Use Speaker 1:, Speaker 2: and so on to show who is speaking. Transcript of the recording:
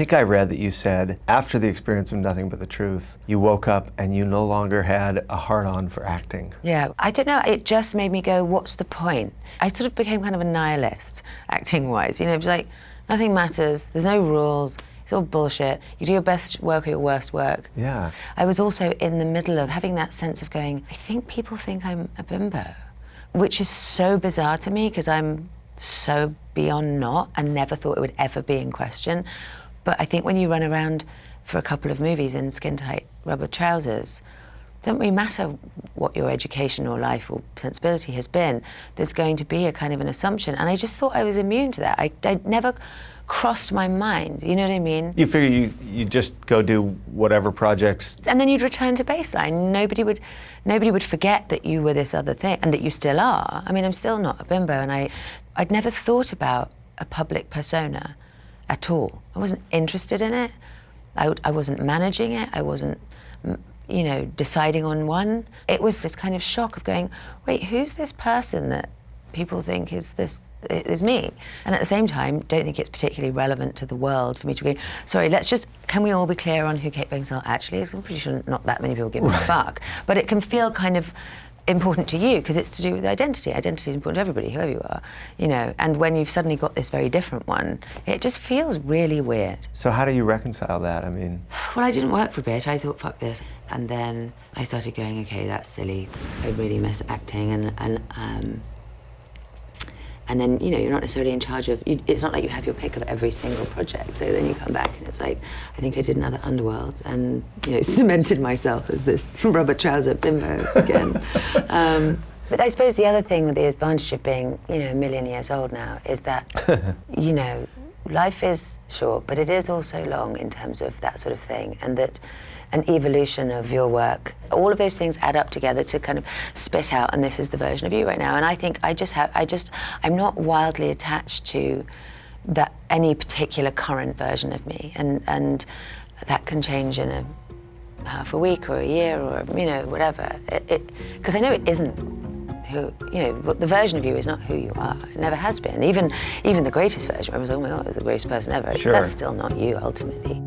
Speaker 1: think I read that you said after the experience of Nothing But the Truth, you woke up and you no longer had a heart-on for acting.
Speaker 2: Yeah, I don't know, it just made me go, what's the point? I sort of became kind of a nihilist, acting-wise. You know, it was like, nothing matters, there's no rules, it's all bullshit. You do your best work or your worst work.
Speaker 1: Yeah.
Speaker 2: I was also in the middle of having that sense of going, I think people think I'm a bimbo, which is so bizarre to me because I'm so beyond not and never thought it would ever be in question. But I think when you run around for a couple of movies in skin-tight rubber trousers, it doesn't really matter what your education or life or sensibility has been, there's going to be a kind of an assumption. And I just thought I was immune to that. I never crossed my mind, you know what I mean?
Speaker 1: You figure you just go do whatever projects.
Speaker 2: And then you'd return to baseline. Nobody would forget that you were this other thing and that you still are. I mean, I'm still not a bimbo, and I'd never thought about a public persona at all. I wasn't interested in it. I wasn't managing it. I wasn't, you know, deciding on one. It was this kind of shock of going, wait, who's this person that people think is me? And at the same time, don't think it's particularly relevant to the world for me to go, sorry, can we all be clear on who Kate Beckinsale actually is? I'm pretty sure not that many people give a fuck. But it can feel kind of important to you because it's to do with identity. Identity is important to everybody, whoever you are, you know. And when you've suddenly got this very different one, it just feels really weird.
Speaker 1: So how do you reconcile that? I mean...
Speaker 2: Well, I didn't work for a bit. I thought, fuck this. And then I started going, okay, that's silly. I really miss acting. And then, you know, you're not necessarily in charge of, it's not like you have your pick of every single project. So then you come back and it's like, I think I did another Underworld and, you know, cemented myself as this rubber trouser bimbo again. But I suppose the other thing with the advantage of being, you know, a million years old now is that, you know, life is short, but it is also long in terms of that sort of thing. And that an evolution of your work, all of those things add up together to kind of spit out, and this is the version of you right now. And I think I'm not wildly attached to any particular current version of me, and that can change in a half a week or a year or, you know, whatever. Because I know it isn't who, you know, the version of you is not who you are. It never has been. Even the greatest version, I was, oh my God, it's the greatest person ever.
Speaker 1: Sure.
Speaker 2: That's still not you, ultimately.